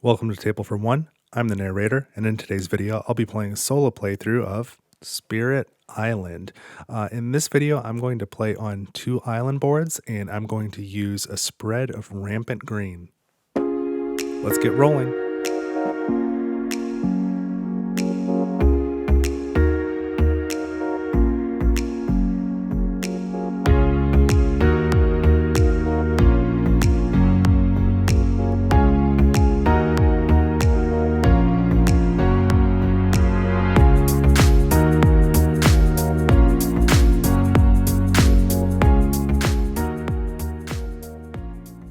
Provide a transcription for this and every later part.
Welcome to Table for One. I'm the narrator, and in today's video, I'll be playing a solo playthrough of Spirit Island. In this video, I'm going to play on 2 island boards, and I'm going to use a spread of Rampant Green. Let's get rolling.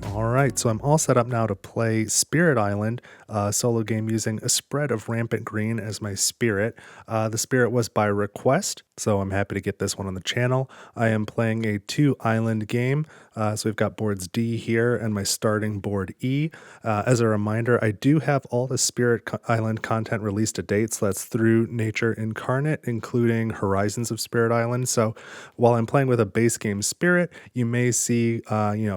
Alright, so I'm all set up now to play Spirit Island, a solo game using a spread of Rampant Green as my spirit. The spirit was by request, so I'm happy to get this one on the channel. I am playing a 2-island game, so we've got boards D here and my starting board E. As a reminder, I do have all the Spirit Island content released to date, so that's through Nature Incarnate, including Horizons of Spirit Island. So while I'm playing with a base game spirit, you may see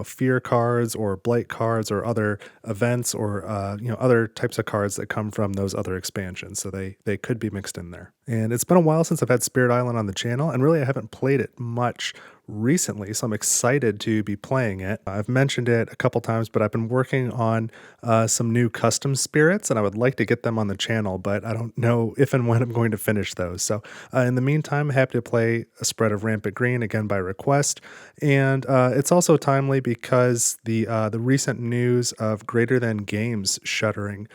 fear cards or blight cards or other events or other types of cards that come from those other expansions, so they could be mixed in there. And it's been a while since I've had Spirit Island on the channel, and really I haven't played it much recently, so I'm excited to be playing it. I've mentioned it a couple times, but I've been working on some new custom spirits, and I would like to get them on the channel, but I don't know if and when I'm going to finish those. So in the meantime, I'm happy to play a spread of Rampant Green, again by request. And it's also timely because the recent news of Greater Than Games shuttering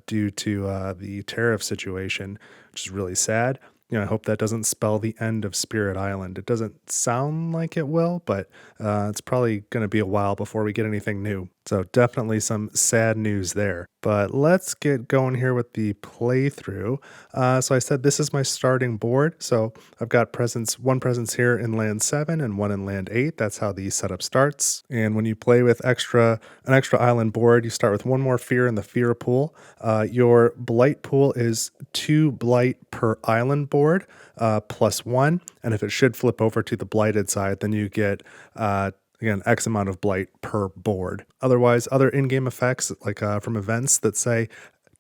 due to the tariff situation, which is really sad. I hope that doesn't spell the end of Spirit Island. It doesn't sound like it will, but it's probably going to be a while before we get anything new. So definitely some sad news there. But let's get going here with the playthrough. So I said this is my starting board. So I've got one presence here in land 7 and one in land 8. That's how the setup starts. And when you play with an extra island board, you start with one more fear in the fear pool. Your blight pool is 2 blight per island board, +1. And if it should flip over to the blighted side, then you get again, X amount of blight per board. Otherwise, other in-game effects, like from events that say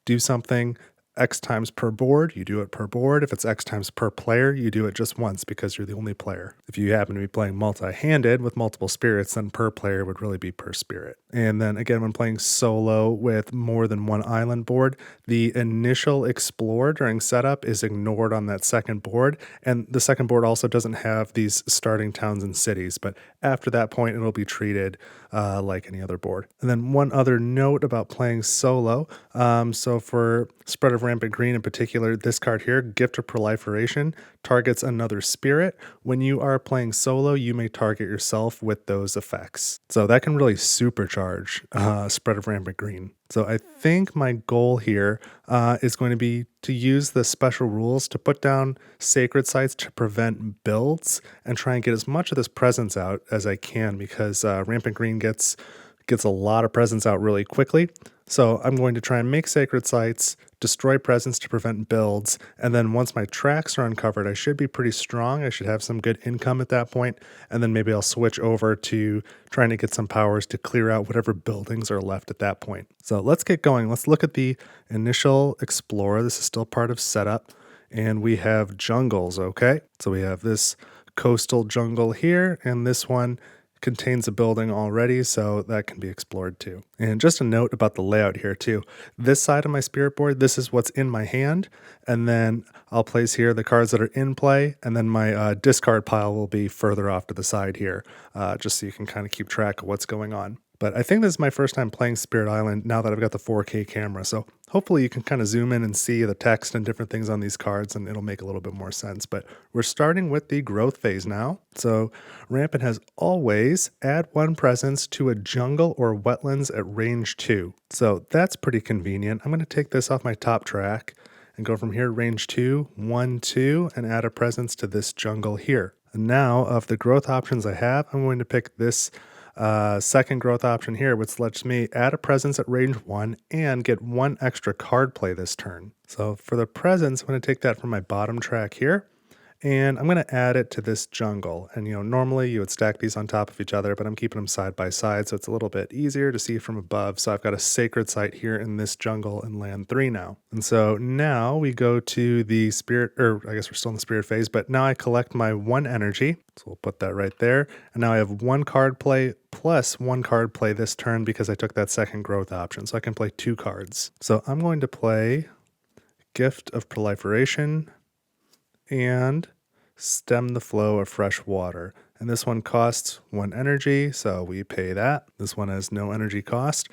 do something X times per board, you do it per board. If it's X times per player, you do it just once because you're the only player. If you happen to be playing multi-handed with multiple spirits, then per player would really be per spirit. And then again, when playing solo with more than one island board, the initial explore during setup is ignored on that second board. And the second board also doesn't have these starting towns and cities, but after that point, it'll be treated like any other board. And then one other note about playing solo. So for Spread of Rampant Green in particular, this card here, Gift of Proliferation, targets another spirit. When you are playing solo, you may target yourself with those effects. So that can really supercharge Spread of Rampant Green. So I think my goal here is going to be to use the special rules to put down sacred sites to prevent builds and try and get as much of this presence out as I can, because Rampant Green gets a lot of presence out really quickly. So I'm going to try and make sacred sites, destroy presence to prevent builds, and then once my tracks are uncovered, I should be pretty strong. I should have some good income at that point, and then maybe I'll switch over to trying to get some powers to clear out whatever buildings are left at that point. So let's get going. Let's look at the initial explorer. This is still part of setup, and we have jungles, okay? So we have this coastal jungle here, and this one contains a building already, so that can be explored too. And just a note about the layout here too. This side of my spirit board, this is what's in my hand, and then I'll place here the cards that are in play, and then my discard pile will be further off to the side here, just so you can kind of keep track of what's going on. But I think this is my first time playing Spirit Island now that I've got the 4K camera, so hopefully you can kind of zoom in and see the text and different things on these cards, and it'll make a little bit more sense. But we're starting with the growth phase now. So Rampant has always add 1 presence to a jungle or wetlands at range 2. So that's pretty convenient. I'm going to take this off my top track and go from here, range 2, 1, 2, and add a presence to this jungle here. And now of the growth options I have, I'm going to pick this second growth option here, which lets me add a presence at range 1 and get 1 extra card play this turn. So for the presence, I'm going to take that from my bottom track here, and I'm going to add it to this jungle. And, normally you would stack these on top of each other, but I'm keeping them side by side, so it's a little bit easier to see from above. So I've got a sacred site here in this jungle in land 3 now. And so now we go to the spirit, or I guess we're still in the spirit phase, but now I collect my 1 energy. So we'll put that right there. And now I have 1 card play plus 1 card play this turn because I took that second growth option. So I can play 2 cards. So I'm going to play Gift of Proliferation and Stem the Flow of Fresh Water. And this one costs 1 energy, so we pay that. This one has no energy cost.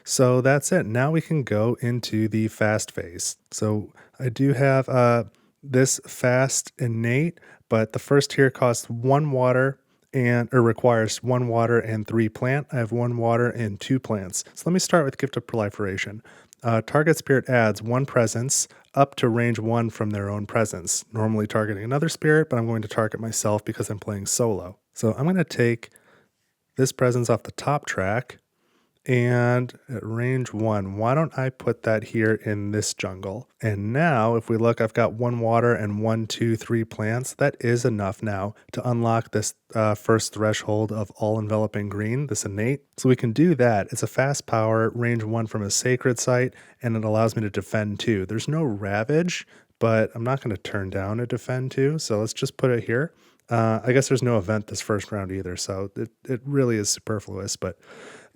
So that's it. Now we can go into the fast phase. So I do have this fast innate, but the first tier costs 1 water or requires 1 water and 3 plant. I have 1 water and 2 plants. So let me start with Gift of Proliferation. Target spirit adds 1 presence up to range 1 from their own presence, normally targeting another spirit, but I'm going to target myself because I'm playing solo. So I'm going to take this presence off the top track, and at range 1, why don't I put that here in this jungle? And now, if we look, I've got 1 water and 1, 2, 3 plants. That is enough now to unlock this first threshold of all enveloping green, this innate. So we can do that. It's a fast power, range 1 from a sacred site, and it allows me to defend 2. There's no ravage, but I'm not going to turn down a defend 2, so let's just put it here. I guess there's no event this first round either, so it really is superfluous, but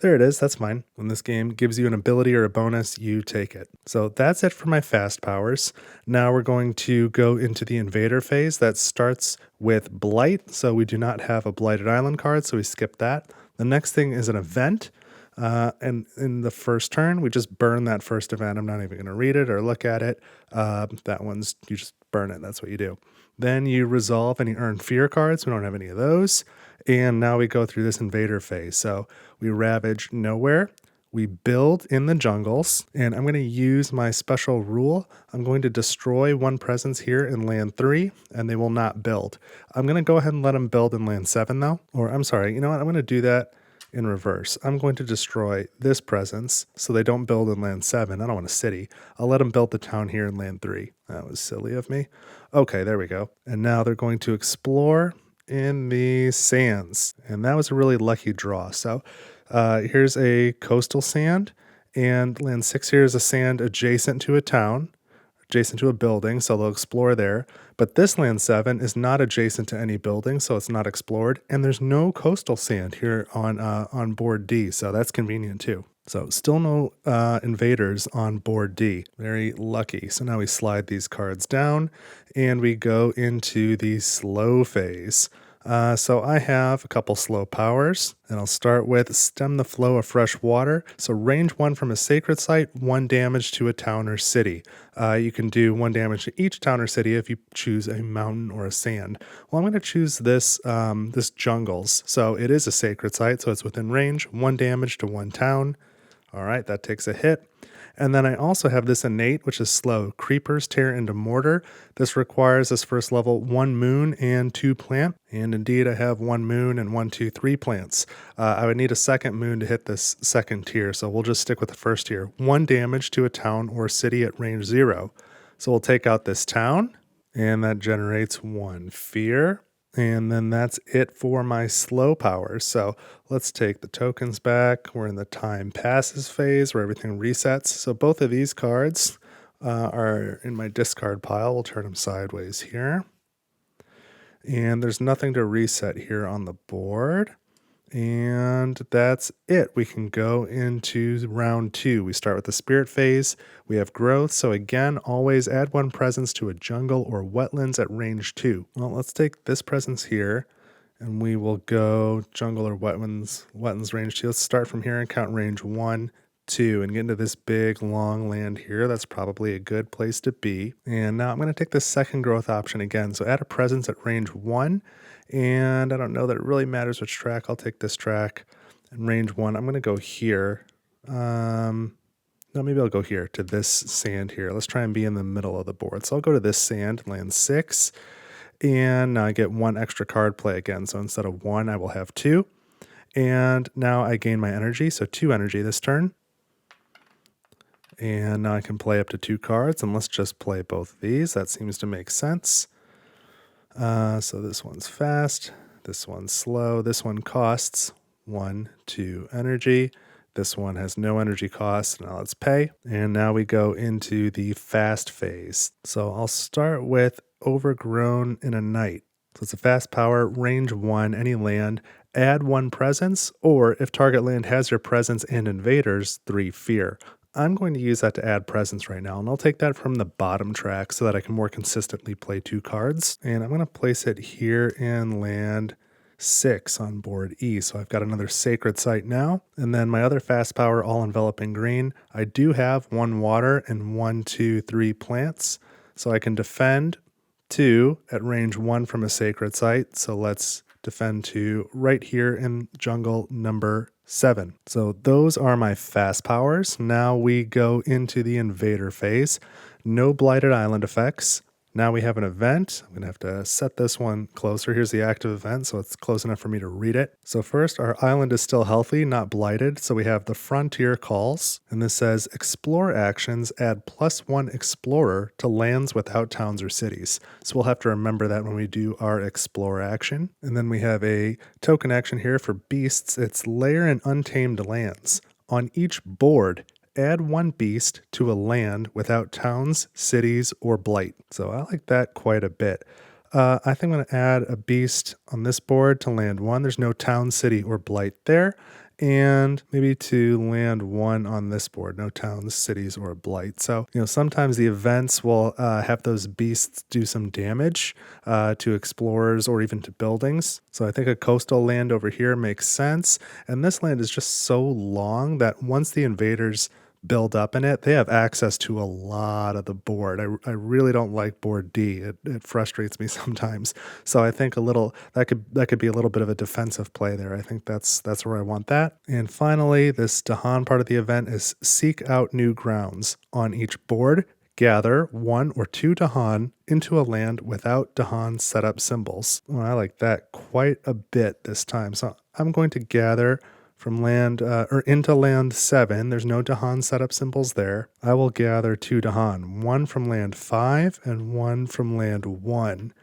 there it is, that's fine. When this game gives you an ability or a bonus, you take it. So that's it for my fast powers. Now we're going to go into the invader phase. That starts with Blight, so we do not have a Blighted Island card, so we skip that. The next thing is an event. And in the first turn, we just burn that first event. I'm not even going to read it or look at it. That one's, you just burn it. That's what you do. Then you resolve any earn fear cards. We don't have any of those. And now we go through this invader phase. So we ravage nowhere. We build in the jungles, and I'm going to use my special rule. I'm going to destroy 1 presence here in land 3, and they will not build. I'm going to go ahead and let them build in land 7, though. Or I'm sorry, you know what? I'm going to do that in reverse. I'm going to destroy this presence so they don't build in land 7. I don't want a city. I'll let them build the town here in land 3. That was silly of me. Okay, there we go. And now they're going to explore in the sands. And that was a really lucky draw. So here's a coastal sand, and land 6 here is a sand adjacent to a town, adjacent to a building, so they'll explore there. But this land 7 is not adjacent to any building, so it's not explored. And there's no coastal sand here on board D, so that's convenient too. So still no invaders on board D. Very lucky. So now we slide these cards down, and we go into the slow phase. So I have a couple slow powers, and I'll start with Stem the Flow of Fresh Water. So range 1 from a sacred site, 1 damage to a town or city. You can do 1 damage to each town or city if you choose a mountain or a sand. Well, I'm going to choose this jungles. So it is a sacred site, so it's within range, 1 damage to 1 town. All right, that takes a hit. And then I also have this innate, which is slow. Creepers tear into mortar. This requires this first level 1 moon and 2 plant. And indeed, I have 1 moon and 1, 2, 3 plants. I would need a second moon to hit this second tier, so we'll just stick with the first tier. 1 damage to a town or city at range 0. So we'll take out this town, and that generates 1 fear. And then that's it for my slow powers. So let's take the tokens back. We're in the time passes phase where everything resets. So both of these cards are in my discard pile. We'll turn them sideways here. And there's nothing to reset here on the board. And that's it. We can go into round 2. We start with the spirit phase. We have growth. So again, always add 1 presence to a jungle or wetlands at range 2. Well, let's take this presence here, and we will go jungle or wetlands range 2. Let's start from here and count range 1, 2, and get into this big long land here. That's probably a good place to be. And now I'm going to take the second growth option again. So add a presence at range 1. And I don't know that it really matters which track. I'll take this track. And range 1, I'm going to go here. No, maybe I'll go here to this sand here. Let's try and be in the middle of the board. So I'll go to this sand, land 6. And now I get 1 extra card play again. So instead of 1, I will have 2. And now I gain my energy. So 2 energy this turn. And now I can play up to 2 cards. And let's just play both of these. That seems to make sense. So this one's fast, this one's slow, this one costs 1, 2 energy. This one has no energy cost. Now let's pay. And now we go into the fast phase. So I'll start with Overgrown in a Night. So it's a fast power, range 1, any land, add 1 presence, or if target land has your presence and invaders, 3 fear. I'm going to use that to add presence right now, and I'll take that from the bottom track so that I can more consistently play 2 cards. And I'm going to place it here in land 6 on board E. So I've got another sacred site now. And then my other fast power, all enveloping green. I do have 1 water and 1, 2, 3 plants. So I can defend 2 at range 1 from a sacred site. So let's defend 2 right here in jungle number 7. So those are my fast powers. Now we go into the invader phase. No blighted island effects. Now we have an event. I'm going to have to set this one closer. Here's the active event, so it's close enough for me to read it. So first, our island is still healthy, not blighted. So we have the frontier calls, and this says explore actions add +1 explorer to lands without towns or cities. So we'll have to remember that when we do our explore action. And then we have a token action here for beasts. It's lair in untamed lands. On each board, add 1 beast to a land without towns, cities, or blight. So I like that quite a bit. I think I'm going to add a beast on this board to land 1. There's no town, city, or blight there. And maybe to land 1 on this board, no towns, cities, or blight. So, sometimes the events will have those beasts do some damage to explorers or even to buildings. So I think a coastal land over here makes sense. And this land is just so long that once the invaders build up in it, they have access to a lot of the board. I really don't like board D. It frustrates me sometimes. So I think that could be a little bit of a defensive play there. I think that's where I want that. And finally, this Dahan part of the event is seek out new grounds. On each board, gather 1 or 2 Dahan into a land without Dahan setup symbols. Well, I like that quite a bit this time. So I'm going to gather from land or into land 7. There's no Dahan setup symbols there. I will gather 2 Dahan, 1 from land 5 and 1 from land 1.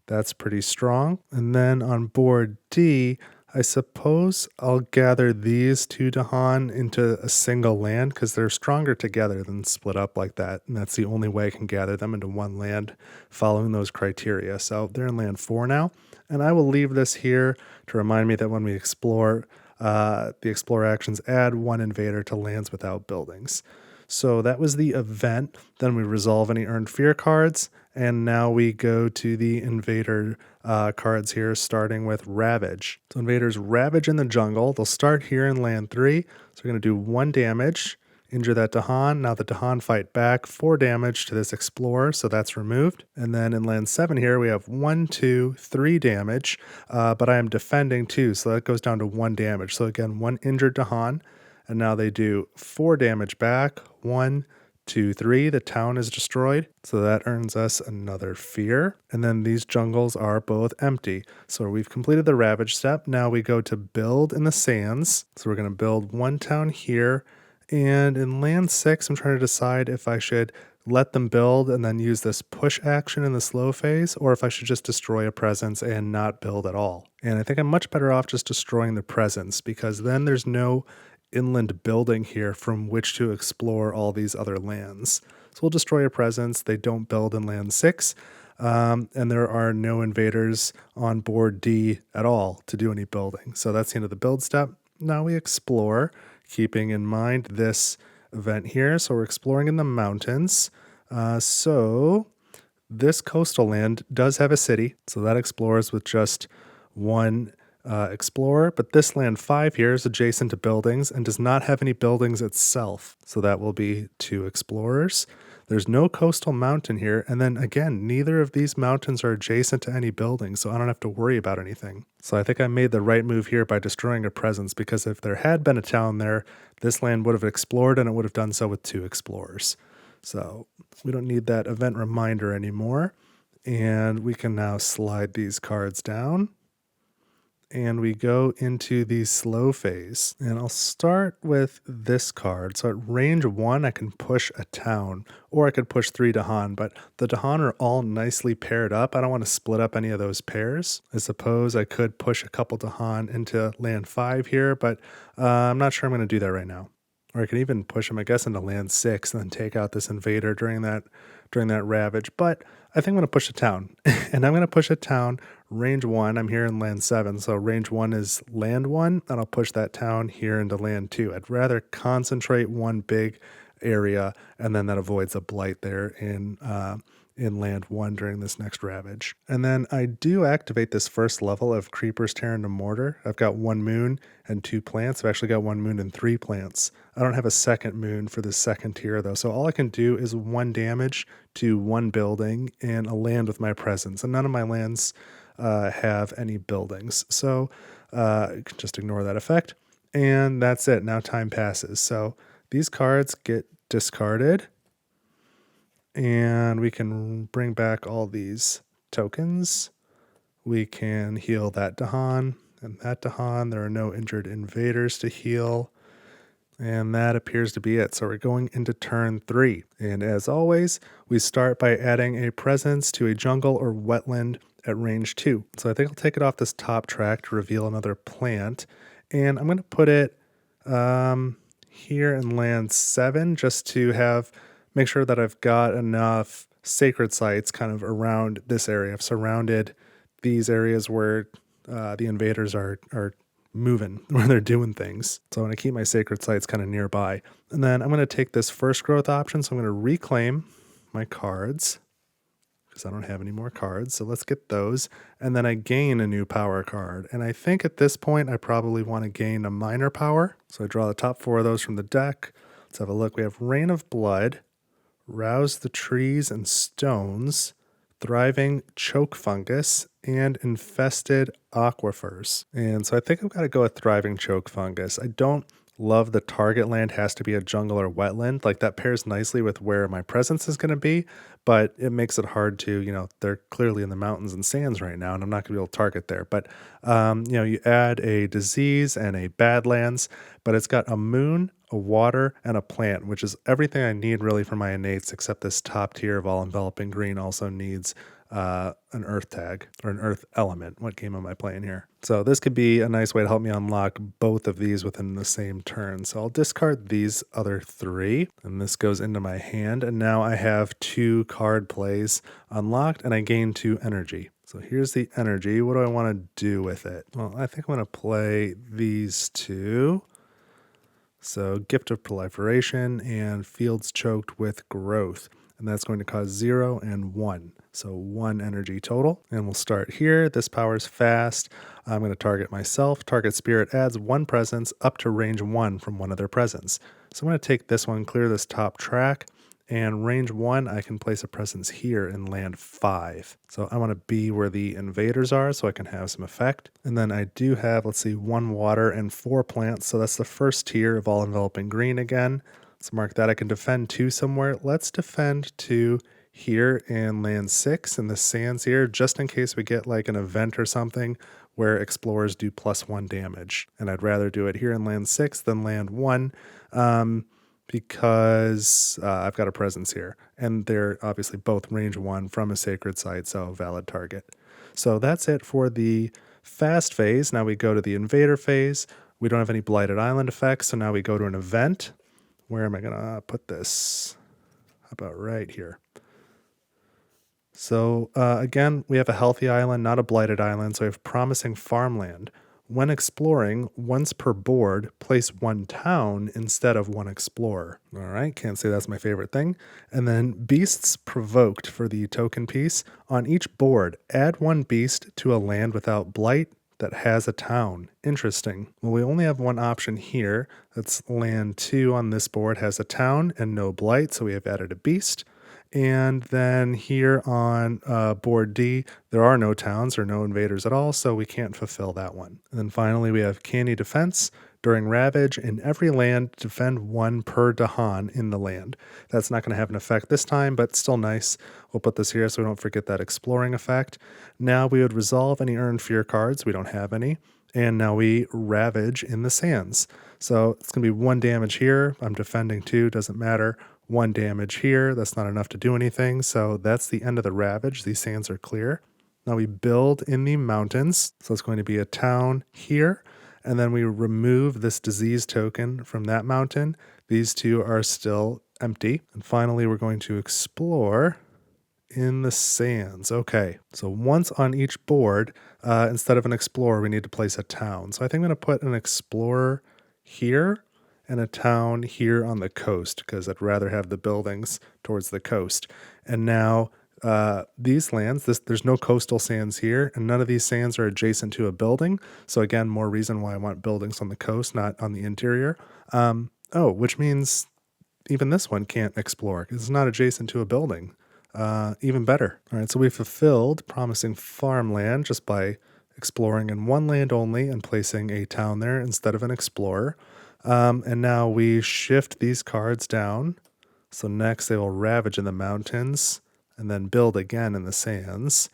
That's pretty strong. And then on board D, I suppose I'll gather these 2 Dahan into a single land because they're stronger together than split up like that. And that's the only way I can gather them into one land following those criteria. So they're in land 4 now. And I will leave this here to remind me that when we explore, the explore actions add 1 invader to lands without buildings. So that was the event. Then we resolve any earned fear cards. And now we go to the invader cards here, starting with Ravage. So invaders ravage in the jungle. They'll start here in land 3. So we're going to do 1 damage, injure that Dahan. Now the Dahan fight back, 4 damage to this explorer, so that's removed. And then in land 7 here, we have 1, 2, 3 damage, but I am defending 2, so that goes down to 1 damage. So again, 1 injured Dahan, and now they do 4 damage back, 1, 2, 3, the town is destroyed. So that earns us another fear. And then these jungles are both empty. So we've completed the Ravage step. Now we go to build in the sands. So we're going to build 1 town here. And in land 6, I'm trying to decide if I should let them build and then use this push action in the slow phase, or if I should just destroy a presence and not build at all. And I think I'm much better off just destroying the presence, because then there's no inland building here from which to explore all these other lands. So we'll destroy a presence. They don't build in land 6. And there are no invaders on board D at all to do any building. So that's the end of the build step. Now we explore, keeping in mind this event here. So we're exploring in the mountains. So this coastal land does have a city. So that explores with just 1 explorer, but this land 5 here is adjacent to buildings and does not have any buildings itself. So that will be 2 explorers. There's no coastal mountain here. And then again, neither of these mountains are adjacent to any buildings, so I don't have to worry about anything. So I think I made the right move here by destroying a presence, because if there had been a town there, this land would have explored and it would have done so with 2 explorers. So we don't need that event reminder anymore. And we can now slide these cards down. and we go into the slow phase. And I'll start with this card. So at range 1, I can push a town, or I could push 3 Dahan, but the Dahan are all nicely paired up. I don't want to split up any of those pairs. I suppose I could push a couple Dahan into land 5 here, but I'm not sure I'm going to do that right now. Or I could even push them, I guess, into land 6 and then take out this invader during that ravage. But I think I'm going to push a town. And I'm going to push a town range 1. I'm here in land 7, so range 1 is land 1, and I'll push that town here into land 2. I'd rather concentrate one big area, and then that avoids a blight there in land 1 during this next ravage. And then I do activate this first level of Creepers Tear into Mortar. I've got 1 moon and 2 plants. I've actually got 1 moon and 3 plants. I don't have a second moon for the second tier though, so all I can do is 1 damage to 1 building and a land with my presence, and none of my lands have any buildings, so just ignore that effect. And that's it. Now time passes, so these cards get discarded, and we can bring back all these tokens. We can heal that Dahan and that Dahan. There are no injured invaders to heal. And that appears to be it. So we're going into turn 3. And as always, we start by adding a presence to a jungle or wetland at range 2. So I think I'll take it off this top track to reveal another plant. And I'm going to put it here in land 7 just to make sure that I've got enough sacred sites kind of around this area. I've surrounded these areas where the invaders are moving, where they're doing things. So I want to keep my sacred sites kind of nearby. And then I'm going to take this first growth option. So I'm going to reclaim my cards because I don't have any more cards. So let's get those. And then I gain a new power card. And I think at this point, I probably want to gain a minor power. So I draw the top 4 of those from the deck. Let's have a look. We have Rain of Blood, Rouse the Trees and Stones, Thriving Choke Fungus, and Infested Aquifers. And so I think I've got to go with Thriving Choke Fungus. I don't love the target land has to be a jungle or wetland. Like that pairs nicely with where my presence is going to be, but it makes it hard to, they're clearly in the mountains and sands right now, and I'm not going to be able to target there. But, you add a disease and a badlands, but it's got a moon, a water, and a plant, which is everything I need really for my innates, except this top tier of all enveloping green also needs an earth tag or an earth element. What game am I playing here? So this could be a nice way to help me unlock both of these within the same turn. So I'll discard these other 3, and this goes into my hand, and now I have 2 card plays unlocked, and I gain 2 energy. So here's the energy. What do I want to do with it? Well, I think I'm going to play these 2. So Gift of Proliferation and Fields Choked with Growth. And that's going to cause 0 and 1. So 1 energy total. And we'll start here. This power's fast. I'm going to target myself. Target spirit adds 1 presence up to range 1 from one of their presence. So I'm going to take this one, clear this top track. And range 1, I can place a presence here in land 5. So I want to be where the invaders are so I can have some effect. And then I do have, 1 water and 4 plants. So that's the first tier of all enveloping green again. Let's mark that. I can defend 2 somewhere. Let's defend 2 here in land 6 in the sands here, just in case we get like an event or something where explorers do +1 damage. And I'd rather do it here in land 6 than land 1. Because I've got a presence here, and they're obviously both range 1 from a sacred site, so valid target. So that's it for the fast phase. Now we go to the invader phase. We don't have any blighted island effects, so now we go to an event. Where am I going to put this? How about right here? So again, we have a healthy island, not a blighted island, so we have promising farmland. When exploring, once per board, place 1 town instead of 1 explorer. All right, can't say that's my favorite thing. And then beasts provoked for the token piece. On each board, add 1 beast to a land without blight that has a town. Interesting. Well, we only have 1 option here. That's land 2 on this board has a town and no blight, so we have added a beast. And then here on board D, there are no towns or no invaders at all, so we can't fulfill that one. And then finally, we have Canny Defense. During Ravage, in every land, defend 1 per Dahan in the land. That's not going to have an effect this time, but still nice. We'll put this here so we don't forget that exploring effect. Now we would resolve any Earn Fear cards. We don't have any. And now we ravage in the sands. So it's going to be 1 damage here. I'm defending 2, doesn't matter. 1 damage here. That's not enough to do anything. So that's the end of the ravage. These sands are clear. Now we build in the mountains. So it's going to be a town here. And then we remove this disease token from that mountain. These 2 are still empty. And finally, we're going to explore in the sands. Okay, so once on each board, instead of an explorer, we need to place a town. So I think I'm going to put an explorer here and a town here on the coast because I'd rather have the buildings towards the coast. And now these lands, there's no coastal sands here, and none of these sands are adjacent to a building. So again, more reason why I want buildings on the coast, not on the interior. Which means even this one can't explore because it's not adjacent to a building. Even better. All right, so we fulfilled promising farmland just by exploring in one land only and placing a town there instead of an explorer. And now we shift these cards down. So next they will ravage in the mountains and then build again in the sands.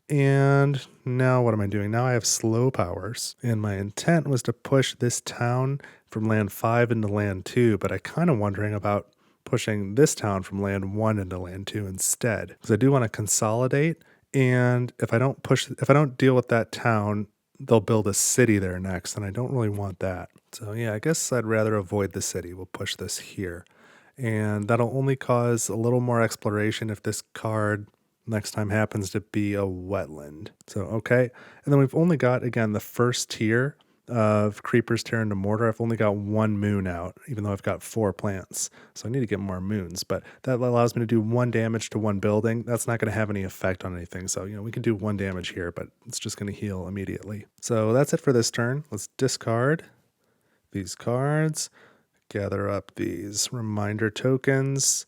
And now what am I doing? Now I have slow powers. And my intent was to push this town from land 5 into land 2, but I kind of wondering about pushing this town from land 1 into land 2 instead. Because I do want to consolidate, and if I don't deal with that town, they'll build a city there next, and I don't really want that. So yeah, I guess I'd rather avoid the city. We'll push this here. And that'll only cause a little more exploration if this card next time happens to be a wetland. So okay. And then we've only got, again, the first tier of creepers tear into mortar. I've only got 1 moon out, even though I've got 4 plants. So I need to get more moons, but that allows me to do 1 damage to 1 building. That's not going to have any effect on anything. So, we can do 1 damage here, but it's just going to heal immediately. So that's it for this turn. Let's discard these cards, gather up these reminder tokens,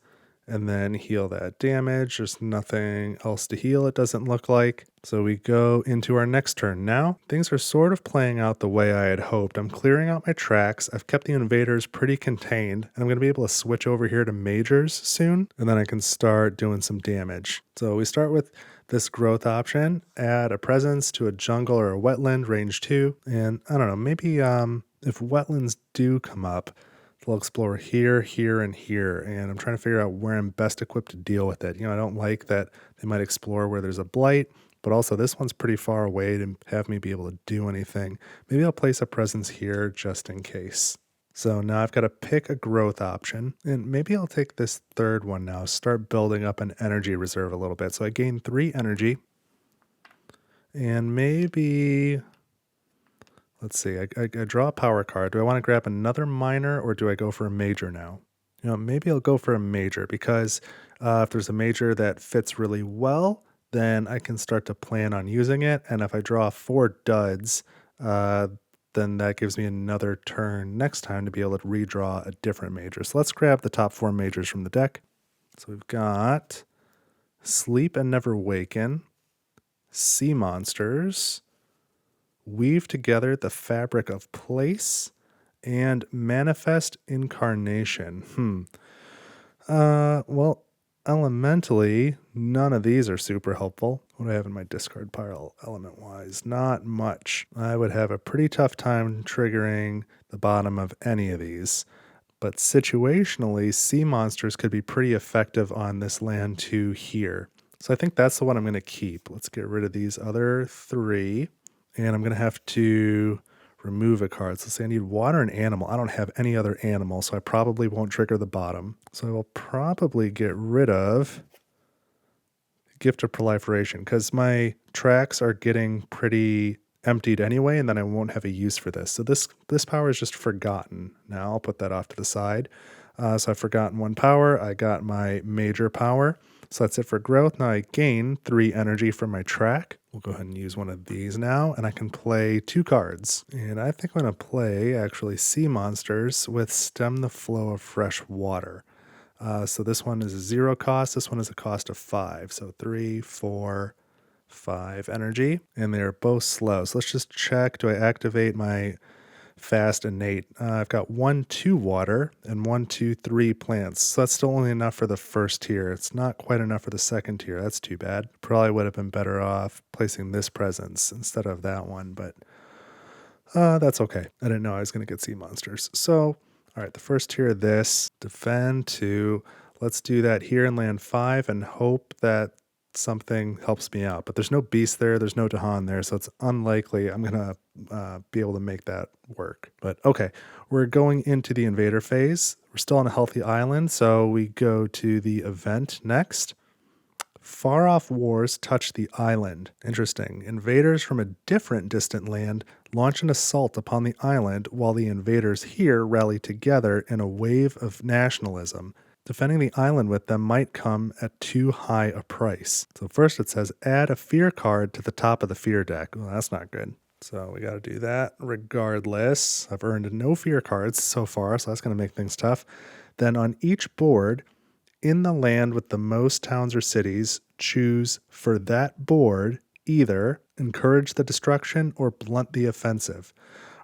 and then heal that damage. There's nothing else to heal, it doesn't look like. So we go into our next turn now. Things are sort of playing out the way I had hoped. I'm clearing out my tracks. I've kept the invaders pretty contained, and I'm going to be able to switch over here to majors soon, and then I can start doing some damage. So we start with this growth option, add a presence to a jungle or a wetland, range 2, and I don't know, maybe if wetlands do come up, they'll explore here, here, and here, and I'm trying to figure out where I'm best equipped to deal with it. I don't like that they might explore where there's a blight, but also this one's pretty far away to have me be able to do anything. Maybe I'll place a presence here just in case. So now I've got to pick a growth option, and maybe I'll take this third one now, start building up an energy reserve a little bit. So I gain 3 energy, and maybe... Let's see, I draw a power card. Do I want to grab another minor or do I go for a major now? Maybe I'll go for a major because if there's a major that fits really well, then I can start to plan on using it. And if I draw 4 duds, then that gives me another turn next time to be able to redraw a different major. So let's grab the top 4 majors from the deck. So we've got Sleep and Never Waken, Sea Monsters, Weave Together the Fabric of Place, and Manifest Incarnation. Well, elementally, none of these are super helpful. What do I have in my discard pile element-wise? Not much. I would have a pretty tough time triggering the bottom of any of these. But situationally, Sea Monsters could be pretty effective on this land 2 here. So I think that's the one I'm going to keep. Let's get rid of these other 3. And I'm going to have to remove a card. So say I need water and animal. I don't have any other animal, so I probably won't trigger the bottom. So I will probably get rid of Gift of Proliferation because my tracks are getting pretty emptied anyway, and then I won't have a use for this. So this power is just forgotten. Now I'll put that off to the side. So I've forgotten 1 power. I got my major power. So that's it for growth. Now I gain 3 energy from my track. We'll go ahead and use one of these now, and I can play 2 cards. And I think I'm going to play, actually, Sea Monsters with Stem the Flow of Fresh Water. So this one is a 0 cost. This one is a cost of 5. So 3, 4, 5 energy. And they're both slow. So let's just check. Do I activate my fast innate? I've got 1, 2 water and 1, 2, 3 plants. So that's still only enough for the first tier. It's not quite enough for the second tier. That's too bad. Probably would have been better off placing this presence instead of that one, but That's okay. I didn't know I was going to get sea monsters. So, all right, the first tier of this, defend 2. Let's do that here in land 5 and hope that something helps me out. But there's no beast there, there's no Dahan there, so it's unlikely I'm going to be able to make that work. But okay, we're going into the invader phase. We're still on a healthy island, so we go to the event next. Far off wars touch the island. Interesting. Invaders from a different distant land launch an assault upon the island while the invaders here rally together in a wave of nationalism. Defending the island with them might come at too high a price. So first it says add a fear card to the top of the fear deck. Well, that's not good. So we got to do that regardless. I've earned no fear cards so far, so that's going to make things tough. Then on each board, in the land with the most towns or cities, choose for that board either encourage the destruction or blunt the offensive.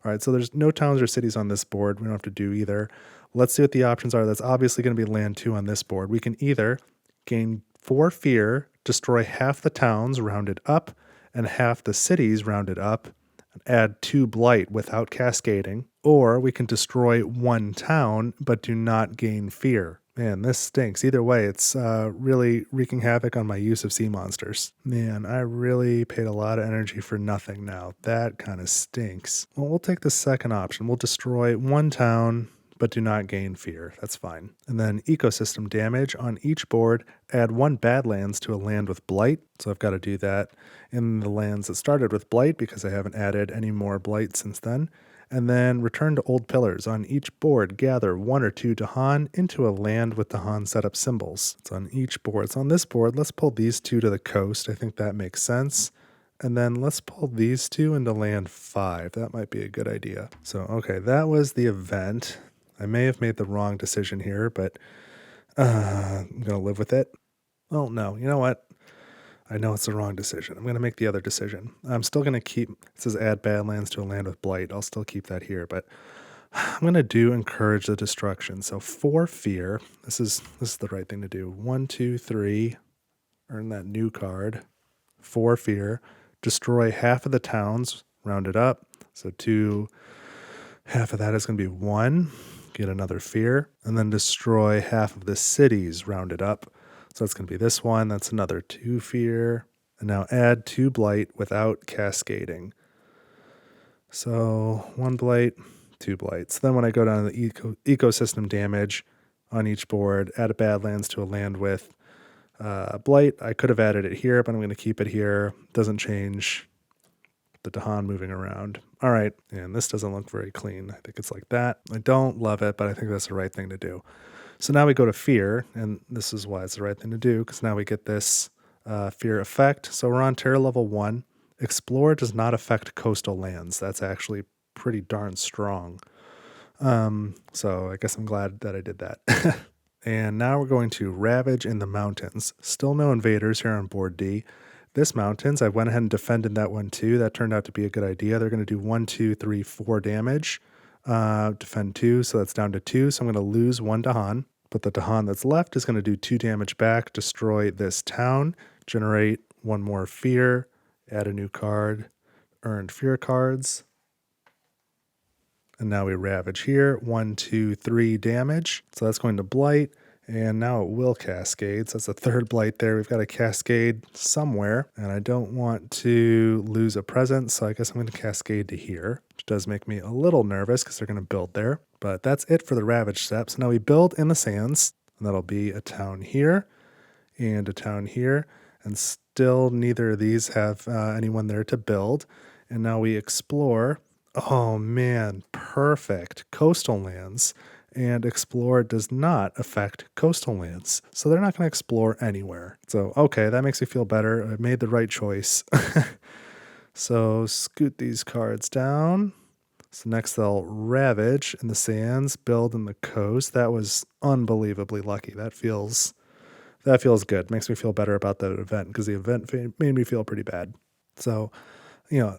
All right, so there's no towns or cities on this board. We don't have to do either. Let's see what the options are. That's obviously going to be land 2 on this board. We can either gain 4 fear, destroy half the towns rounded up and half the cities rounded up, and add 2 blight without cascading, or we can destroy 1 town but do not gain fear. Man, this stinks. Either way, it's really wreaking havoc on my use of sea monsters. Man, I really paid a lot of energy for nothing now. That kind of stinks. Well, we'll take the second option. We'll destroy 1 town, but do not gain fear. That's fine. And then ecosystem damage. On each board, add 1 Badlands to a land with Blight. So I've got to do that in the lands that started with Blight because I haven't added any more Blight since then. And then return to old pillars. On each board, gather 1 or 2 Dahan into a land with Dahan setup symbols. It's on each board. So on this board, let's pull these 2 to the coast. I think that makes sense. And then let's pull these 2 into land 5. That might be a good idea. So, okay, that was the event. I may have made the wrong decision here, but I'm going to live with it. Well, no, you know what? I know it's the wrong decision. I'm going to make the other decision. I'm still going to keep, it says add Badlands to a land with Blight. I'll still keep that here, but I'm going to do encourage the destruction. So 4 fear. This is the right thing to do. 1, 2, 3. Earn that new card. 4 fear. Destroy half of the towns, round it up. So 2, half of that is going to be 1. Get another fear. And then destroy half of the cities, round it up. So that's going to be this one. That's another 2 fear. And now add 2 blight without cascading. So 1 blight, 2 blights. Then when I go down to the ecosystem damage on each board, add a Badlands to a land with blight. I could have added it here, but I'm going to keep it here. Doesn't change the Dahan moving around. All right. And this doesn't look very clean. I think it's like that. I don't love it, but I think that's the right thing to do. So now we go to fear, and this is why it's the right thing to do, because now we get this fear effect. So we're on terror level 1. Explore does not affect coastal lands. That's actually pretty darn strong. So I guess I'm glad that I did that. And now we're going to ravage in the mountains. Still no invaders here on board D. This mountains, I went ahead and defended that one too. That turned out to be a good idea. They're going to do 1, 2, 3, 4 damage. Defend 2, so that's down to 2. So I'm going to lose 1 Dahan, but the Dahan that's left is going to do 2 damage back, destroy this town, generate 1 more fear, add a new card, earned fear cards. And now we ravage here, 1, 2, 3 damage. So that's going to blight, and now it will cascade. So that's a 3rd blight there. We've got a cascade somewhere, and I don't want to lose a presence, so I guess I'm going to cascade to here, which does make me a little nervous because they're going to build there. But that's it for the ravage steps. Now we build in the sands, and that'll be a town here and a town here, and still neither of these have anyone there to build. And now we explore. Oh man, perfect. Coastal lands. And explore does not affect coastal lands. So they're not going to explore anywhere. So, okay, that makes me feel better. I made the right choice. So scoot these cards down. So next they'll ravage in the sands, build in the coast. That was unbelievably lucky. That feels good. Makes me feel better about that event because the event made me feel pretty bad. So,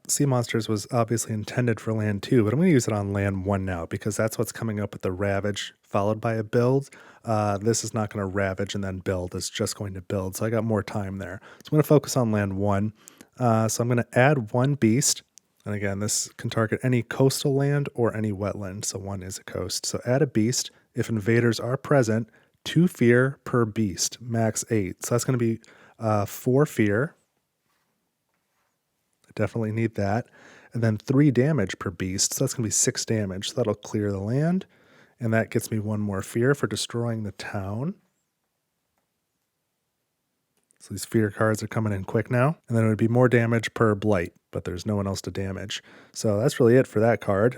Sea Monsters was obviously intended for land 2, but I'm going to use it on land 1 now because that's what's coming up with the ravage followed by a build. This is not going to ravage and then build. It's just going to build. So I got more time there. So I'm going to focus on land 1. So I'm going to add 1 beast. And again, this can target any coastal land or any wetland, so 1 is a coast. So add a beast. If invaders are present, 2 fear per beast, max 8. So that's going to be 4 fear. I definitely need that. And then 3 damage per beast, so that's going to be 6 damage. So that'll clear the land. And that gets me 1 more fear for destroying the town. So these fear cards are coming in quick now. And then it would be more damage per blight, but there's no one else to damage. So that's really it for that card.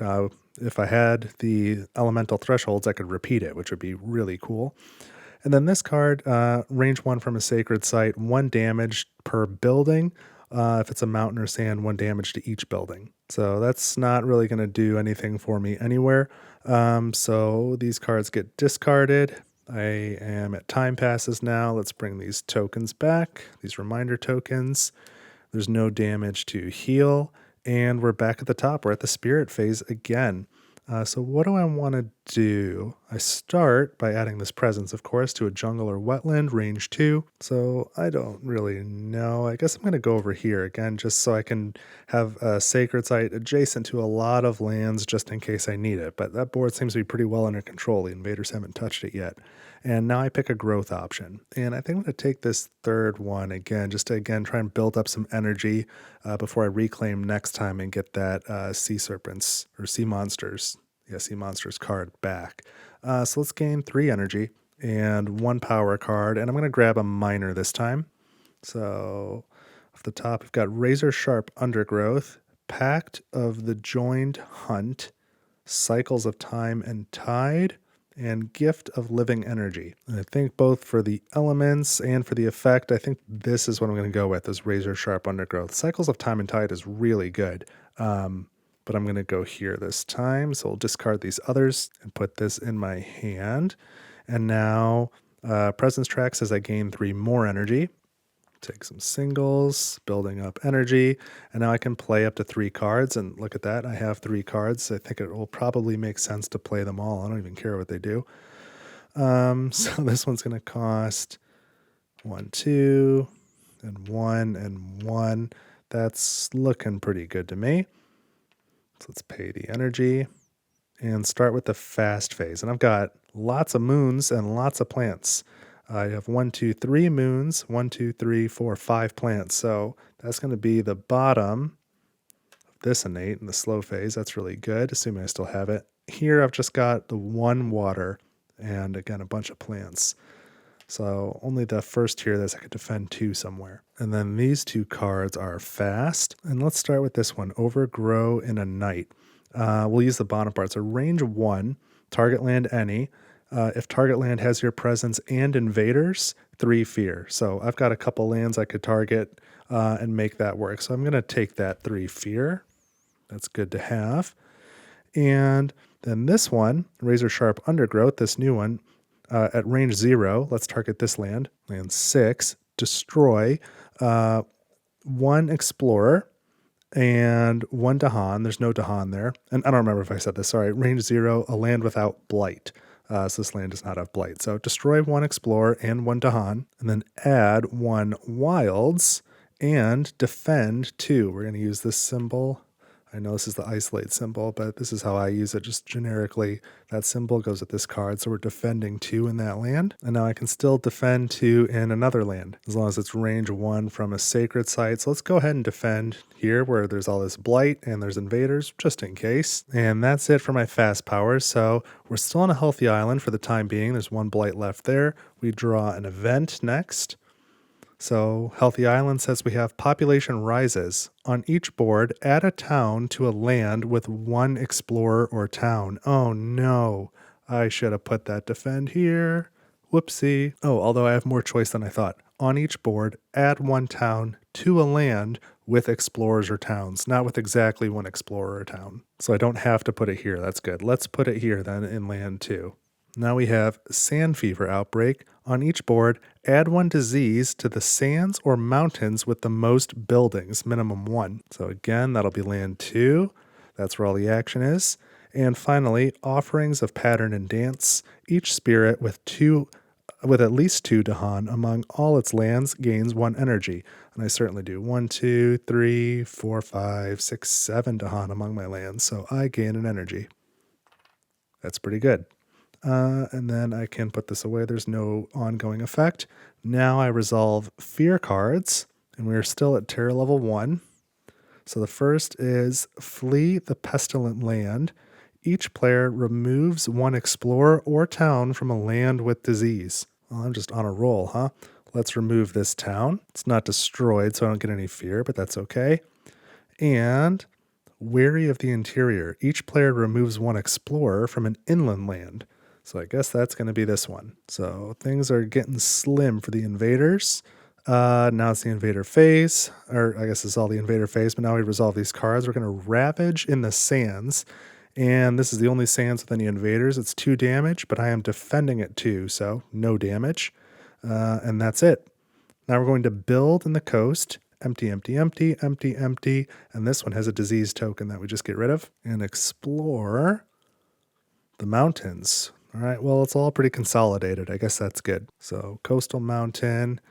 If I had the elemental thresholds, I could repeat it, which would be really cool. And then this card, range 1 from a sacred site, 1 damage per building. If it's a mountain or sand, 1 damage to each building. So that's not really going to do anything for me anywhere. So these cards get discarded. I am at time passes now. Let's bring these tokens back, these reminder tokens. There's no damage to heal. And we're back at the top. We're at the spirit phase again. So what do I want to do? I start by adding this presence, of course, to a jungle or wetland, range 2. So I don't really know. I guess I'm going to go over here again, just so I can have a sacred site adjacent to a lot of lands just in case I need it. But that board seems to be pretty well under control. The invaders haven't touched it yet. And now I pick a growth option. And I think I'm going to take this third one again, just to try and build up some energy before I reclaim next time and get that sea serpents or sea monsters. Yeah, sea monsters card back. So let's gain 3 energy and 1 power card. And I'm going to grab a minor this time. So off the top, we've got Razor Sharp Undergrowth, Pact of the Joined Hunt, Cycles of Time and Tide, and Gift of Living Energy. And I think both for the elements and for the effect, I think this is what I'm going to go with, is Razor Sharp Undergrowth. Cycles of Time and Tide is really good, but I'm going to go here this time. So we'll discard these others and put this in my hand. And now Presence Track says I gain 3 more energy. Take some singles, building up energy, and now I can play up to 3 cards, and look at that, I have 3 cards. I think it will probably make sense to play them all. I don't even care what they do. So this one's going to cost 1, 2, and 1, and 1. That's looking pretty good to me. So let's pay the energy and start with the fast phase. And I've got lots of moons and lots of plants. I have 1, 2, 3 moons, 1, 2, 3, 4, 5 plants. So that's going to be the bottom of this innate in the slow phase. That's really good, assuming I still have it. Here I've just got the 1 water and again a bunch of plants. So only the first tier that I could defend 2 somewhere. And then these 2 cards are fast. And let's start with this one, Overgrow in a Night. We'll use the bottom part. So range 1, target land any. If target land has your presence and invaders, 3 fear. So I've got a couple lands I could target and make that work. So I'm going to take that 3 fear. That's good to have. And then this one, Razor Sharp Undergrowth, this new one, at range 0, let's target this land. Land 6, destroy 1 explorer and 1 Dahan. There's no Dahan there. And I don't remember if I said this. Sorry. Range 0, a land without blight. So this land does not have blight. So destroy 1 explorer and 1 Dahan, and then add 1 wilds and defend 2. We're going to use this symbol. I know this is the isolate symbol, but this is how I use it just generically. That symbol goes with this card. So we're defending 2 in that land. And now I can still defend 2 in another land, as long as it's range 1 from a sacred site. So let's go ahead and defend here where there's all this blight and there's invaders, just in case. And that's it for my fast powers. So we're still on a healthy island for the time being. There's 1 blight left there. We draw an event next. So Healthy Island says we have population rises. On each board, add a town to a land with 1 explorer or town. Oh no, I should have put that defend here. Whoopsie. Oh, although I have more choice than I thought. On each board, add 1 town to a land with explorers or towns, not with exactly 1 explorer or town. So I don't have to put it here. That's good. Let's put it here then in land 2. Now we have Sand Fever Outbreak. On each board, add 1 disease to the sands or mountains with the most buildings, minimum 1. So again, that'll be land 2. That's where all the action is. And finally, Offerings of Pattern and Dance. Each spirit with 2 with at least 2 Dahan among all its lands gains 1 energy. And I certainly do. 1, 2, 3, 4, 5, 6, 7 Dahan among my lands. So I gain an energy. That's pretty good. And then I can put this away. There's no ongoing effect. Now I resolve fear cards, and we're still at terror level 1. So the first is Flee the Pestilent Land. Each player removes 1 explorer or town from a land with disease. Well, I'm just on a roll, huh? Let's remove this town. It's not destroyed, so I don't get any fear, but that's okay. And Wary of the Interior. Each player removes 1 explorer from an inland land. So I guess that's going to be this one. So things are getting slim for the invaders. Now it's the invader phase, or I guess it's all the invader phase, but now we resolve these cards. We're going to Ravage in the Sands, and this is the only sands with any invaders. It's 2 damage, but I am defending it too, so no damage. And that's it. Now we're going to build in the coast. Empty, empty, empty, empty, empty. And this one has a disease token that we just get rid of. And explore the mountains. All right, well, it's all pretty consolidated. I guess that's good. So coastal mountain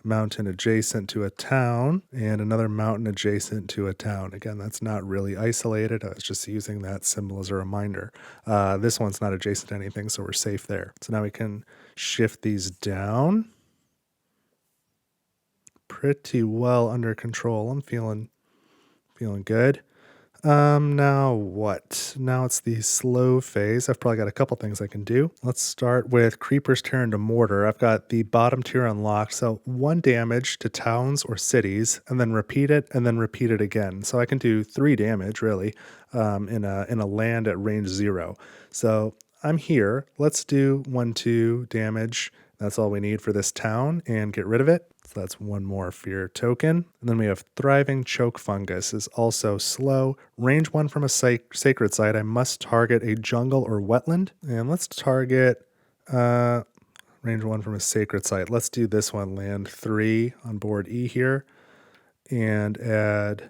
adjacent to a town, and another mountain adjacent to a town. Again, that's not really isolated. I was just using that symbol as a reminder. This one's not adjacent to anything, so we're safe there. So now we can shift these down. Pretty well under control. I'm feeling good. Now what? Now it's the slow phase. I've probably got a couple things I can do. Let's start with Creepers Tear into Mortar. I've got the bottom tier unlocked, so 1 damage to towns or cities, and then repeat it, again. So I can do 3 damage, really, in a land at range 0. So I'm here. Let's do 1, 2 damage. That's all we need for this town, and get rid of it. So that's 1 more fear token. And then we have Thriving Choke Fungus is also slow. Range 1 from a sacred site. I must target a jungle or wetland. And let's target range 1 from a sacred site. Let's do this one, land 3 on board E here. And add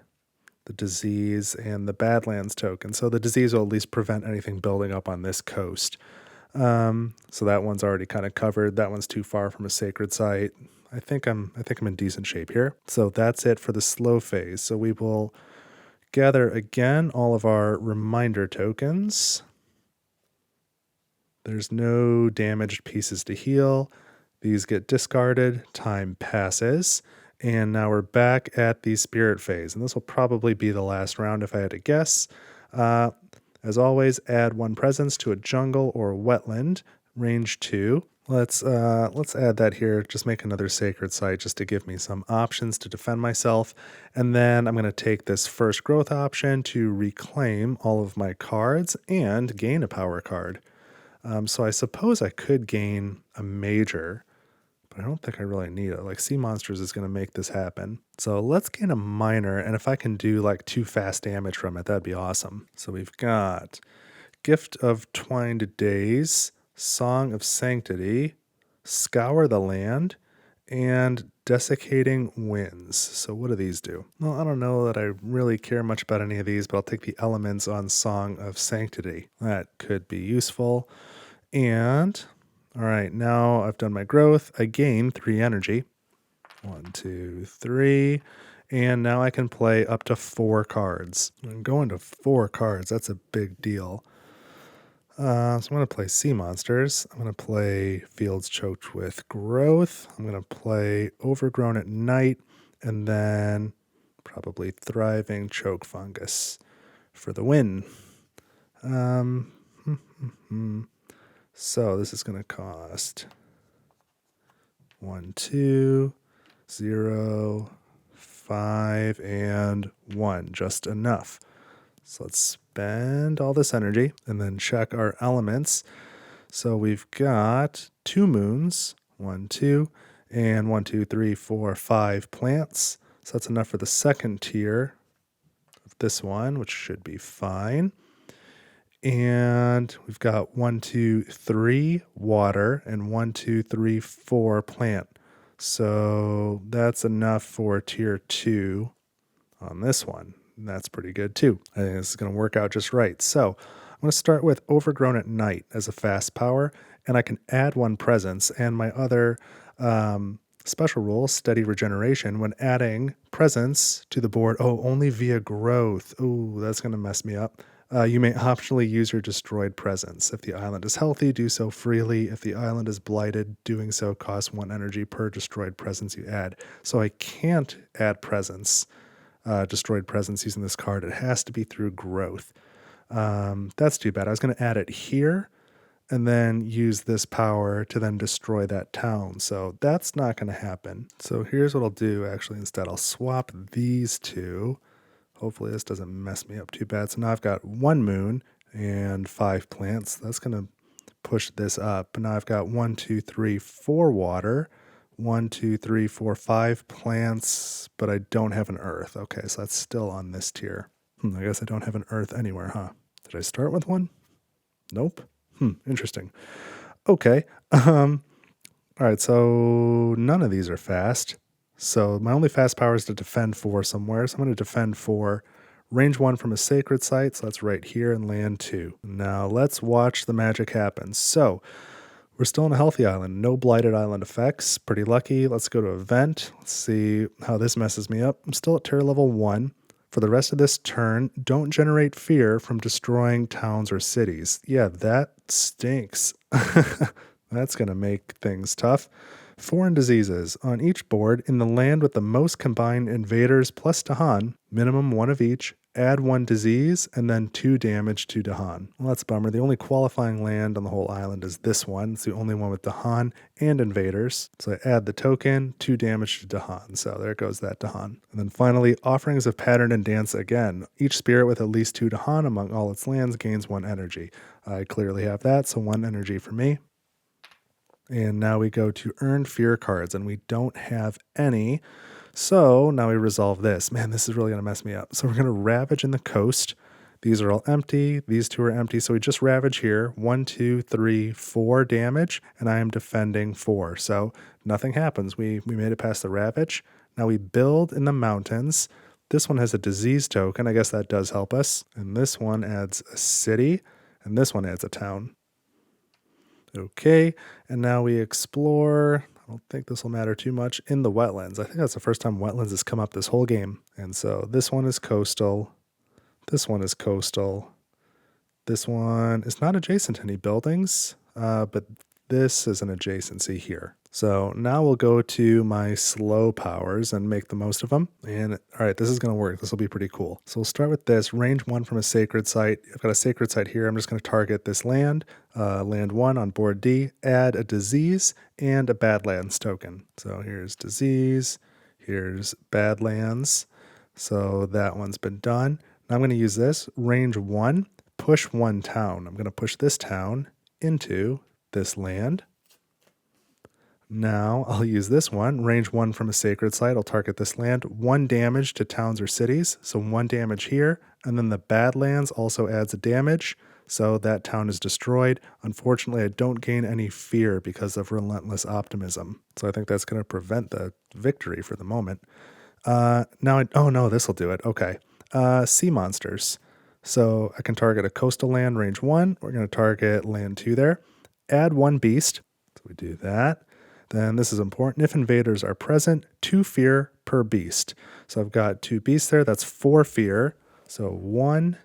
the disease and the Badlands token. So the disease will at least prevent anything building up on this coast. So that one's already kind of covered. That one's too far from a sacred site. I think I'm in decent shape here. So that's it for the slow phase. So we will gather again all of our reminder tokens. There's no damaged pieces to heal. These get discarded. Time passes. And now we're back at the spirit phase. And this will probably be the last round if I had to guess. As always, add 1 presence to a jungle or wetland, range 2. Let's add that here. Just make another sacred site just to give me some options to defend myself. And then I'm going to take this first growth option to reclaim all of my cards and gain a power card. So I suppose I could gain a major, but I don't think I really need it. Like Sea Monsters is going to make this happen. So let's gain a minor, and if I can do like 2 fast damage from it, that'd be awesome. So we've got Gift of Twined Days, Song of Sanctity, Scour the Land, and Desiccating Winds. So what do these do? Well, I don't know that I really care much about any of these, but I'll take the elements on Song of Sanctity. That could be useful. And all right, now I've done my growth. I gain 3 energy. 1, 2, 3. And now I can play up to 4 cards. I'm going to 4 cards. That's a big deal. So I'm going to play Sea Monsters. I'm going to play Fields Choked with Growth. I'm going to play Overgrown at Night. And then probably Thriving Choke Fungus for the win. So this is going to cost 1, 2, 0, 5, and 1. Just enough. So let's spend all this energy and then check our elements. So we've got 2 moons, 1, 2, and 1, 2, 3, 4, 5 plants. So that's enough for the second tier of this one, which should be fine. And we've got 1, 2, 3 water and 1, 2, 3, 4 plant. So that's enough for tier 2 on this one. And that's pretty good too. I think this is going to work out just right. So I'm going to start with Overgrown at Night as a fast power. and I can add 1 presence. And my other special rule, steady regeneration, when adding presence to the board, only via growth. Oh, that's going to mess me up. You may optionally use your destroyed presence. If the island is healthy, do so freely. If the island is blighted, doing so costs 1 energy per destroyed presence you add. So I can't add presence, destroyed presence using this card. It has to be through growth. That's too bad. I was going to add it here and then use this power to then destroy that town. So that's not going to happen. So here's what I'll do actually instead. I'll swap these two. Hopefully this doesn't mess me up too bad. So now I've got 1 moon and 5 plants. That's going to push this up. Now I've got 1, 2, 3, 4 water. 1, 2, 3, 4, 5 plants, but I don't have an earth. Okay, so that's still on this tier. I guess I don't have an earth anywhere, huh? Did I start with one? Nope. Interesting. Okay. All right, so none of these are fast. So my only fast power is to defend 4 somewhere. So I'm going to defend 4. Range 1 from a sacred site, so that's right here, and land 2. Now let's watch the magic happen. So we're still on a healthy island. No blighted island effects. Pretty lucky. Let's go to event. Let's see how this messes me up. I'm still at tier level 1. For the rest of this turn, don't generate fear from destroying towns or cities. Yeah, that stinks. That's going to make things tough. Foreign diseases. On each board, in the land with the most combined invaders plus Dahan, minimum 1 of each, add 1 disease, and then 2 damage to Dahan. Well, that's a bummer. The only qualifying land on the whole island is this one. It's the only one with Dahan and invaders. So I add the token, 2 damage to Dahan. So there goes that Dahan. And then finally, offerings of pattern and dance again. Each spirit with at least 2 Dahan among all its lands gains 1 energy. I clearly have that, so 1 energy for me. And now we go to earn fear cards, and we don't have any. So now we resolve this. Man, this is really going to mess me up. So we're going to ravage in the coast. These are all empty. These 2 are empty. So we just ravage here. 1, 2, 3, 4 damage, and I am defending 4. So nothing happens. We made it past the ravage. Now we build in the mountains. This one has a disease token. I guess that does help us. And this one adds a city, and this one adds a town. Okay, and now we explore. I don't think this will matter too much in the wetlands. I think that's the first time wetlands has come up this whole game. And so this one is coastal. This one is coastal. This one is not adjacent to any buildings, but this is an adjacency here. So now we'll go to my slow powers and make the most of them. And all right, this is going to work. This will be pretty cool. So we'll start with this. Range 1 from a sacred site. I've got a sacred site here. I'm just going to target this land. Land 1 on board D. Add a disease and a Badlands token. So here's disease. Here's Badlands. So that one's been done. Now I'm going to use this. Range 1. Push 1 town. I'm going to push this town into this land. Now I'll use this one. Range 1 from a sacred site. I'll target this land. 1 damage to towns or cities. So 1 damage here. And then the Badlands also adds a damage. So that town is destroyed. Unfortunately, I don't gain any fear because of relentless optimism. So I think that's going to prevent the victory for the moment. Oh no, this will do it. Okay. Sea monsters. So I can target a coastal land, range 1. We're going to target land 2 there. Add 1 beast. So we do that. Then this is important. If invaders are present, 2 fear per beast. So I've got 2 beasts there. That's 4 fear. So 1,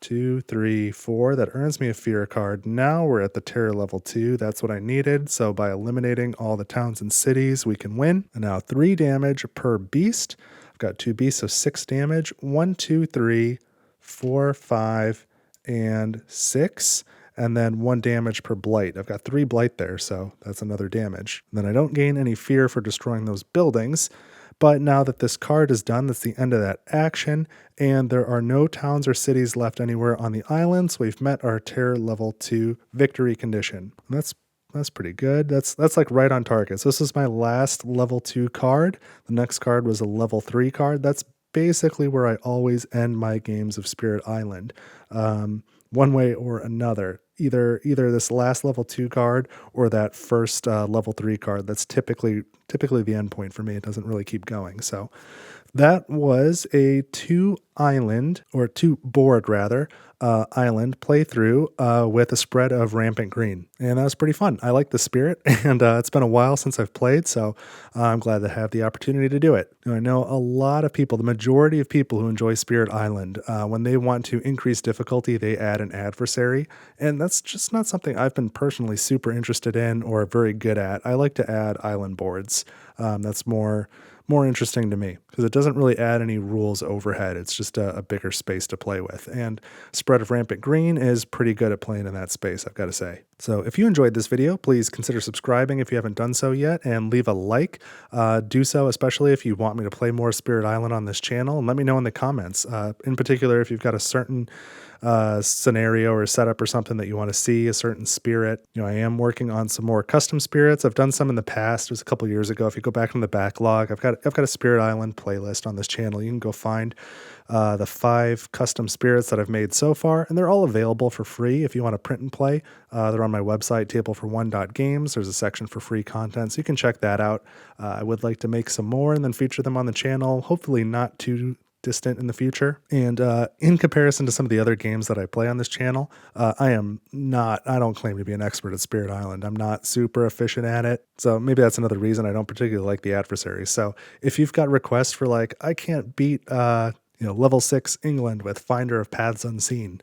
2, 3, 4. That earns me a fear card. Now we're at the terror level 2. That's what I needed. So by eliminating all the towns and cities, we can win. And now 3 damage per beast. I've got 2 beasts, so 6 damage. 1, 2, 3, 4, 5, and 6. And then 1 damage per blight. I've got 3 blight there, so that's another damage. And then I don't gain any fear for destroying those buildings. But now that this card is done, that's the end of that action. And there are no towns or cities left anywhere on the island. So we've met our terror level 2 victory condition. And that's pretty good. That's like right on target. So this is my last level 2 card. The next card was a level 3 card. That's basically where I always end my games of Spirit Island. One way or another. either this last level 2 card or that first level 3 card. That's typically the end point for me. It doesn't really keep going. So that was a 2 board rather, island playthrough with a spread of Rampant Green. And that was pretty fun. I like the spirit, and it's been a while since I've played, so I'm glad to have the opportunity to do it. Now, I know a lot of people, the majority of people who enjoy Spirit Island, when they want to increase difficulty, they add an adversary, and that's just not something I've been personally super interested in or very good at. I like to add island boards. That's more interesting to me because it doesn't really add any rules overhead. It's just a bigger space to play with. And Spread of Rampant Green is pretty good at playing in that space, I've got to say. So if you enjoyed this video, please consider subscribing if you haven't done so yet, and leave a like. Do so, especially if you want me to play more Spirit Island on this channel, and let me know in the comments. In particular, if you've got a certain scenario or setup or something that you want to see, a certain spirit. I am working on some more custom spirits. I've done some in the past. It was a couple years ago. If you go back in the backlog, I've got a Spirit Island playlist on this channel. You can go find the 5 custom spirits that I've made so far, and they're all available for free if you want to print and play. They're on my website, tablefor1.games. There's a section for free content, so you can check that out. I would like to make some more and then feature them on the channel, hopefully not too distant in the future. And in comparison to some of the other games that I play on this channel, I don't claim to be an expert at Spirit Island. I'm not super efficient at it. So maybe that's another reason I don't particularly like the adversaries. So if you've got requests for I can't beat level 6 England with Finder of Paths Unseen,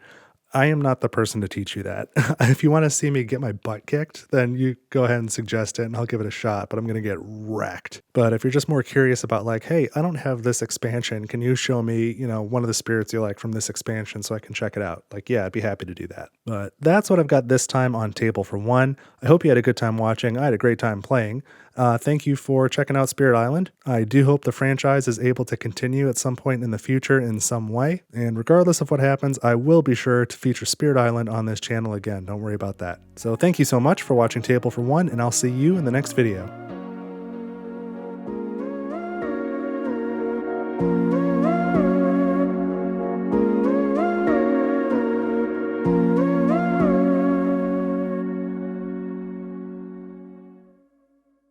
I am not the person to teach you that. If you want to see me get my butt kicked, then you go ahead and suggest it and I'll give it a shot, but I'm going to get wrecked. But if you're just more curious about hey, I don't have this expansion, can you show me, one of the spirits you like from this expansion so I can check it out? Yeah, I'd be happy to do that. But that's what I've got this time on Table for One. I hope you had a good time watching. I had a great time playing. Thank you for checking out Spirit Island. I do hope the franchise is able to continue at some point in the future in some way. And regardless of what happens, I will be sure to feature Spirit Island on this channel again. Don't worry about that. So thank you so much for watching Table for One, and I'll see you in the next video.